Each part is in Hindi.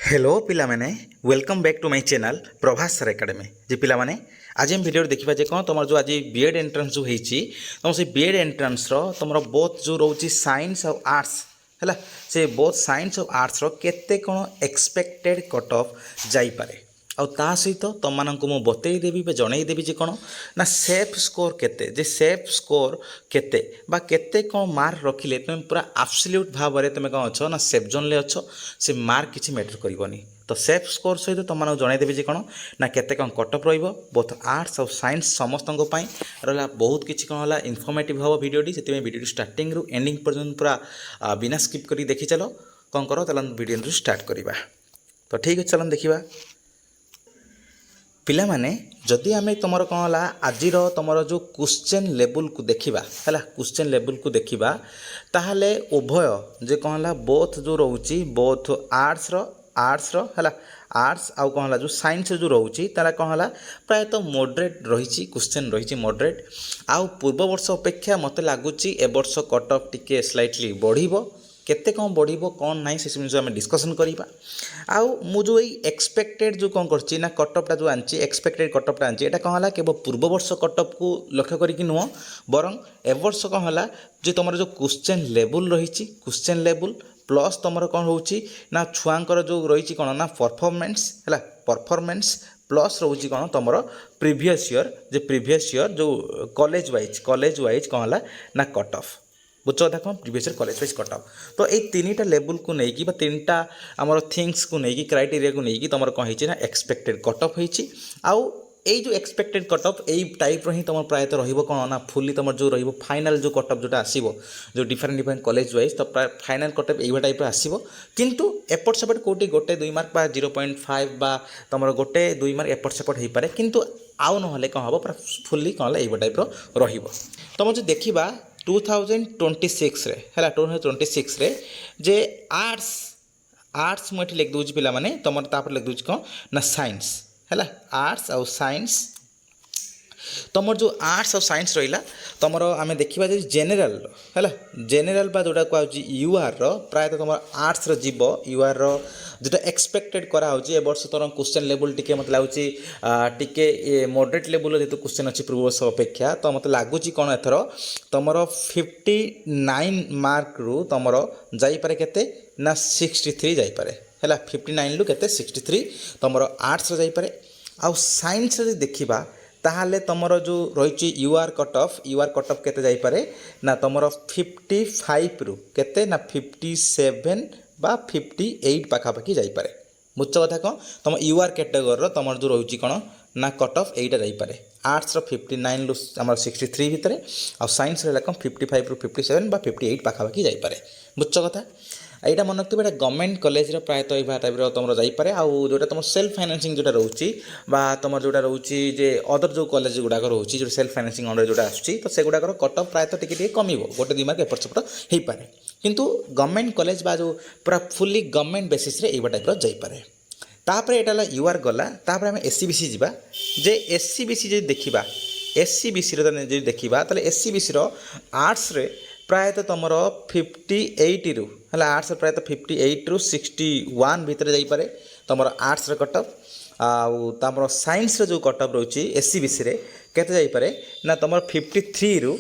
हेलो पिला माने welcome back to my channel Prabhas sir academy जे पिला माने आज हम वीडियो देखा जे कौन तुम जो आज बीएड एंट्रांस जो होती तुम से बीएड एंट्रांस तुम बोथ जो रोचे साइंस और आर्ट्स है से बोथ साइंस और आर्ट्स केते कौन एक्सपेक्टेड कट ऑफ जाइपे आ सहित तुम मानक मुझे बतईदेवी जनईदेवी जे कौन ना सेफ स्कोर केते जे सेफ स्कोर केते बा केते कौन मार्क रखिले तुम पूरा आब्सोल्यूट भाव में तुम कौन अच्छो ना सेफ जोन ले अच्छो से मार्क किसी मैटर करनी तो सेफ स्कोर सहित तुम मानक जनईदेवी जे कौन ना केते कौन कटअप रहिबो बोथ आर्ट्स और साइंस समस्त रहा बहुत किसी कौन है इनफर्मेटिव हम वीडियोटी से वीडियो स्टार्टिंग रु एंडिंग पर्यंत पूरा बिना स्किप कर देखी चलो कौन कर चल वीडियो स्टार्ट करवा तो ठीक है चलन देखा पिला माने जदि आम तुम कौन है आज तुम जो क्वेश्चन लेवल को देखा है क्वेश्चन लेवल को देखा ताहले उभय जे कौन है बोथ जो रोचे बोथ आर्ट्स है आर्ट्स आउ कौन है जो साइंस जो रोचे तारा कौन है प्रायतः मॉडरेट रही क्वेश्चन रही मॉडरेट आउ पूर्व वर्ष अपेक्षा मत लगुच ए वर्ष कट ऑफ टिके स्लाइटली बढ़िबो केते कौन बढ़िबो कौन नहीं से जिन आम डिस्कसन करवा आउ मु जो एक्सपेक्टेड जो कौन करछि ना कटअपटा जो आनी एक्सपेक्टेड कटअपटा आनी यहाँ कौन है केवल पूर्व वर्ष कटअप को लक्ष्य करके नुह बरं ए वर्ष कौन है जो तुम जो क्वेश्चन लेवल रही क्वेश्चन लेवल प्लस तुम कौन हो छुआंकर जो रही कौन ना परफॉर्मेंस है परफॉर्मेंस प्लस रोचे कौन तुम प्रीवियस ईयर जो कॉलेज वाइज कौन है ना कट ऑफ बुझ कथा कौन previous year college wise cut off तो ये तीन टा लेवल को लेकिन तीन टा आमर थिंग्स को लेकिन क्राइटेरिया को लेकिन तुम कौन है एक्सपेक्टेड कट ऑफ होती आउ यही जो एक्सपेक्टेड कट ऑफ यही टाइप ही तुम प्रायतः रही ना फुली तुम जो रही फाइनाल जो कट ऑफ जोटा आसो जो डिफरेंट कॉलेज वाइज तो प्राय फाइनाल कट ऑफ यही टाइप आसो किंतु एपट सेपट कौटी गोटे 2 मार्क बा 0.5 बा तुम गोटे 2 मार्क एपट सेपट हो पारे किंतु आउ ना कौन हम पूरा फुली कौन है यही टाइप तुम जो देखा 2026 रे है 2026 रे जे आर्ट्स मुझे लिख दूँ पिला माने तुम तापर लिख दूँ कौन ना साइंस है आर्ट्स आउ साइंस तुम जो आर्ट्स और साइंस रहा तुम आम देखा जेनेल है जेनेल जोटा कह यूआर प्रायतः तुम आर्ट्स जीव यूआर जोटा एक्सपेक्टेड कराऊँच ए वर्ष तुम क्वेश्चन लेवल टी मत लगुच टे मॉडरेट लेवल जो क्वेश्चन अच्छी पूर्व वर्ष अपेक्षा तो मत लगुच कौन एथर तुम 59 मार्क रु तुम जापे के ना 63 जापे है 59 रु के 63 तुम आर्ट्स जापे आउ साइंस देखा ताहले तुमर जो रही यूआर कट ऑफ केते जाइपारे ना तुमर 55 रु केते ना 57 बा 58 पाखापाखि जाइपारे बुझ कथा कौन तुम यूआर कैटेगोरी तुम जो रही कौन ना कट ऑफ यहीटा जाइपारे आर्ट्स 59 रु आम 63 भितर आ साइंस रहा कौन 55 रु 57 बा 58 पाखापाखि जाइपारे बुझ कथा यहाँ मन रखिए यहाँ गवर्नमेंट कॉलेज प्रायतः यह टाइप तुम जापे आउ जो तुम सेल्फ फाइनेंसिंग जोटा रोचे तुम जोटा रोचे जे अदर जो कॉलेज गुड़ाक रोचे जो सेल्फ फाइनेंसिंग अंडर जोटा आसूँ तो सेगुड़ाक कट ऑफ प्रायतः टी कम गोटे 2 मार्क एपट सेपट हो पाए किंतु गवर्नमेंट कॉलेज बा जो पूरा फुली गवर्नमेंट बेसिस रे यह टाइप जापे तापर यहाँ यूआर गला तापर आम एससीबीसी जावा जे एससीबीसी जो देखा एससीबीसी देखा तो एससीबीसी आर्ट्स रे प्रायतः तुम 58 रु है आर्ट्स प्रायतः 58 रु 61 भितर जापे तुम आर्ट्स कट ऑफ आम साइंस जो कट ऑफ रोचे एससीबीसी रे केते जापे ना तुम 53 रु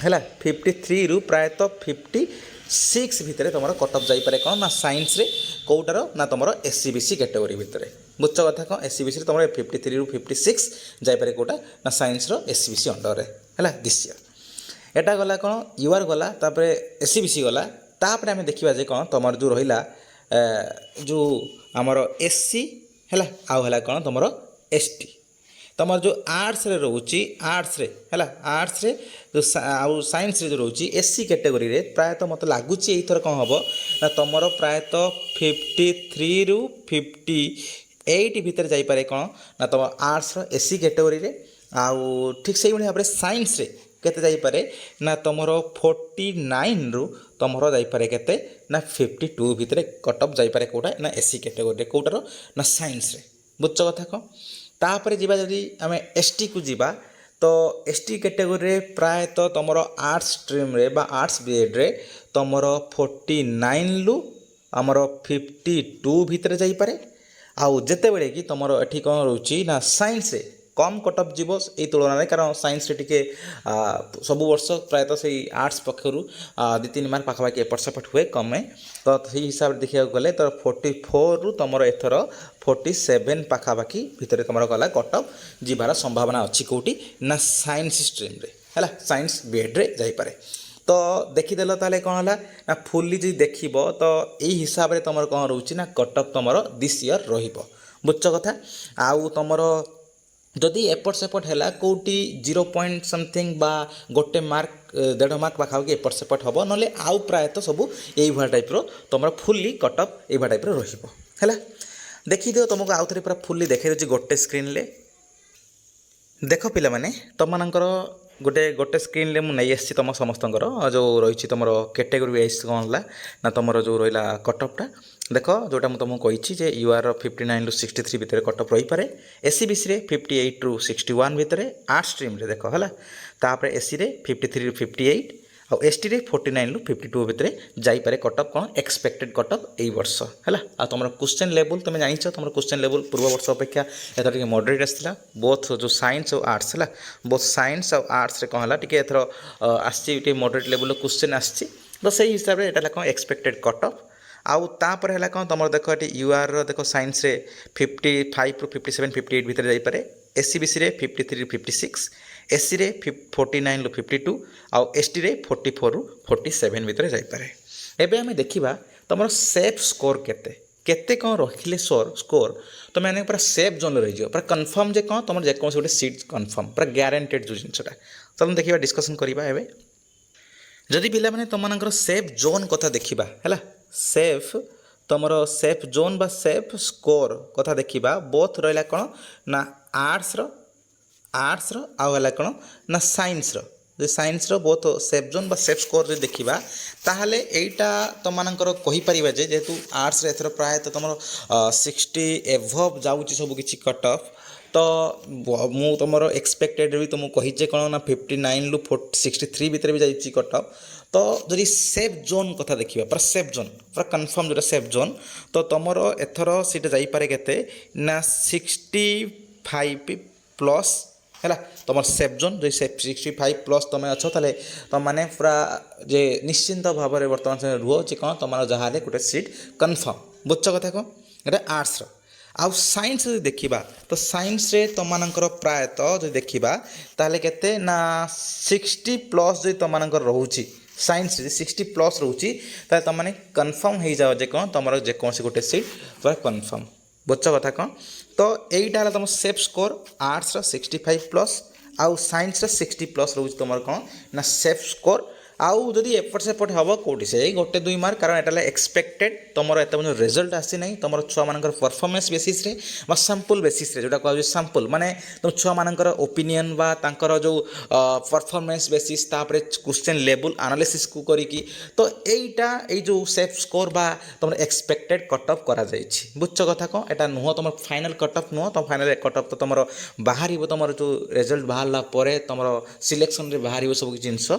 है 53 रु प्रायतः 56 भितर तुम कट ऑफ जापे कौन ना साइंस रे कौटार ना तुम एससीबीसी कैटेगोरी भितर बुझ कथा कौन एससीबीसी तुम 53 रु 56 जापे कौटा ना साइंस एससीबीसी अंडर है दिस ईयर एटा गला कौन यूआर गला तापर एससीबीसी गला तापर आम देखा जे कौन तुम जो रहा जो आमर एससी है आउ है कौन तुम एसटी तुम जो आर्ट्स रे रोचे आर्ट्स रे है आर्ट्स रे जो आउ साइंस रे जो रोचे एससी कैटेगोरी रे प्रायतः मत लगुच एथर कौन हम ना तुम प्रायतः 53 रु 58 भितर जापे कौन ना तुम आर्ट्स एससी कैटेगोरी रे आउ ठीक से भाव में साइंस रे केते जाइपारे ना तुमर 49 रु तुमर जाइपारे केते ना 52 भितर कट ऑफ जाइपारे कोटा ना एससी कैटेगोरी कोटार ना साइंस रे बुझ कथा कौन तापर जीवा जदि आम एसटी को जीवा तो एसटी कैटेगोरी प्रायतः तुम आर्ट्स स्ट्रीम रे बा आर्ट्स बीएड रे तुम 49 रु आमर 52 भितर जाइपरे आउ जितेबले कि तुम ये कौन रोचे ना साइंस रे कम कटअप जीव ये तुलन में कारण साइंस टिके सब वर्ष प्रायतः से आर्ट्स पक्षर 2-3 मार्क पाखापाखि एपट सेपट हुए कमे तो से हिसाब से देखा गले तो 44 रु तुम एथर 47 पाखापाखि भितर तुम गला कटअप जीवार संभावना अच्छी कौटी ना साइंस स्ट्रीम रे है साइंस बीएड रे जाइपरे तो देखीदेल ताले कौन है ना फुल्ली जी देख तो यही हिसाब से तुम कौन रोचे ना कटअप तुम दिस इयर रुझ कथा आउ तुम जदि एपट सेपट है कौटी 0 पॉइंट समथिंग बा गोटे मार्क 1.5 मार्क पाखापाखि एपट सेपट हम ना आउ प्रायतः सब यही टाइप तुम फुल्ली कटअप ये टाइप है देखीदिव तुमको आउ थे पूरा फुल्ली देखा गोटे स्क्रीन ले देख पिला माने तुमମାନଙ୍କର गोटे स्क्रीन ले मुझे आसी तुम समस्त जो रही तुम कैटेगोरी वाइज कौन है ना तुम जो रहा कटअपटा देख जोटा मुझे तुमको कही यूआर 59 रु 63 भितर कटअप रही पारे एसीबीसी रे 58 रु 61 भितर आर्ट्स स्ट्रीम रे देख है तापर एसी रे 53 रु 58 और एसटी रे 49 रु 52 भितर जाइपरे कटअप कौन एक्सपेक्टेड कटअप यही वर्ष है आ तुम क्वेश्चन लेवल तुम जान तुम क्वेश्चन लेवल पूर्व वर्ष अपेक्षा एथर टिके मॉडरेट आसला बोथ जो साइंस और आर्ट्स है बोथ साइंस और आर्ट्स रे कौन है टिके एथर आसी मॉडरेट लेवल क्वेश्चन आसी तो सही हिसाब से यहाँ कौन एक्सपेक्टेड कटअप आउ तापर है कौन तुम देख ये यूआर देख साइंस रे 55 रु 57 58 भितर जाइपरे एसीबीसी रे 53 रु 56 एससी रे 49 रु 52 आउ एसटी रे 44 रु 47 भितर जाइपरे एबे हमें देखिबा तुम सेफ स्कोर केते कौन रखिले स्कोर तुम मैंने पूरा सेफ जोन रही पूरा कन्फर्म जे कौन तुम जेको गोटे सीट कन्फर्म पूरा ग्यारंटेड जो जिनटा तुम देखा डिस्कसन करवा एवं जदि पिला माने तुम सेफ जोन कथा देखा है सेफ तुम सेफ जोन बा सेफ स्कोर कथा देखा बोथ रहा कौन ना आर्ट्स आउ है कौन ना science science both safe zone बा सेफ स्कोर जो देखा ताहले एटा तुमको कहीपर जेहेतु आर्ट्स एथर प्रायतः तुम 60 एभव जाऊँगी सब किसी कटअफ तो मु तुम एक्सपेक्टेड भी तुमको कहीचे कौन ना 59 रु 63 भितर भी जाइए कटअफ तो जदि सेफ जोन कथा देखा पूरा सेफ जोन पूरा कन्फर्म जो सेफ जोन तो तुम एथर सीटा जाइपरे केते ना 65 प्लस है तुम सेफ जोन जो 65 प्लस तुम अच्छे ताले तुम मैंने पूरा जे निश्चिंत भाव में बर्तमान समय रुह जे कौन तुम जहाँ गोटे सीट कन्फर्म बुझ कथा कौन ये आर्ट्स आउ साइंस जो देखा तो साइंस रे तुमମାନଙ୍କର प्रायतः जो देखा ताले केते ना 60 प्लस जो तुमମାନଙ୍କର रोची साइंस 60 प्लस रोची ताले तुम मैंने कन्फर्म हो जाओ जे कौन तुम जेकोसी गोटे सीट पूरा कन्फर्म बुझ कथा कौन तो यहीटा तुम सेफ स्कोर आर्ट्स 65 प्लस आउ साइंस 60 प्लस रोच तुम कौन ना सेफ स्कोर आउ जदि एपट सेपट हम कौटी से गोटे 2 मार्क कारण एटा एक्सपेक्टेड तुम एत रिजल्ट आसी ना तुम छुआ मान परफॉर्मेंस बेसिस रे सैंपल बेसिस रे जोटा कह सैंपल माने तुम छुआ मान ओपिनियन बा तांकर जो परफॉर्मेंस बेसिस तापर क्वेश्चन लेवल एनालिसिस को करिकी तो एटा ए जो सेफ स्कोर बा तुम एक्सपेक्टेड कटअप करा जायछि बुझ कथा को एटा नुह तुम फाइनल कटअप नुह तुम फाइनल कटअप तो तुम बाहर तुम जो रिजल्ट बाहरला परे तुम सिलेक्शन रे बाहर सब जिनस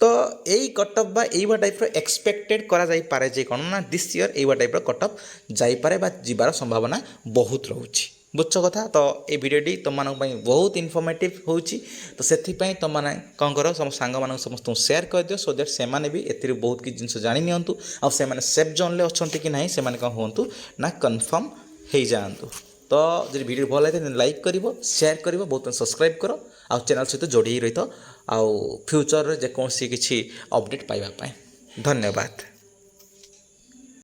तो यही कटअप बा यही टाइप एक्सपेक्टेड करा जाई पारे जे कौन ना दिस इयर यही टाइप कटअप जाइपारे बा जीवार संभावना बहुत रोची बुझ कथा तो ये भिडियोटी तुम बहुत इनफॉर्मेटिव होची तो से तुम मैंने कौन कर सम सांग मान समस्त शेयर कर दियो सो दैट से भी ए बहुत किसी जिन जानी नियंतु आ से सेफ जोन ले अच्छा कि ना से कौन हूँ ना कन्फर्म हो जातु तो जब वीडियो भल लगे लाइक कर शेयर कर बहुत सब्सक्राइब कर आ चैनल सहित जोड़ी रही तो आउ फ्यूचर जेकोसी किसी अपडेट पाइबा धन्यवाद।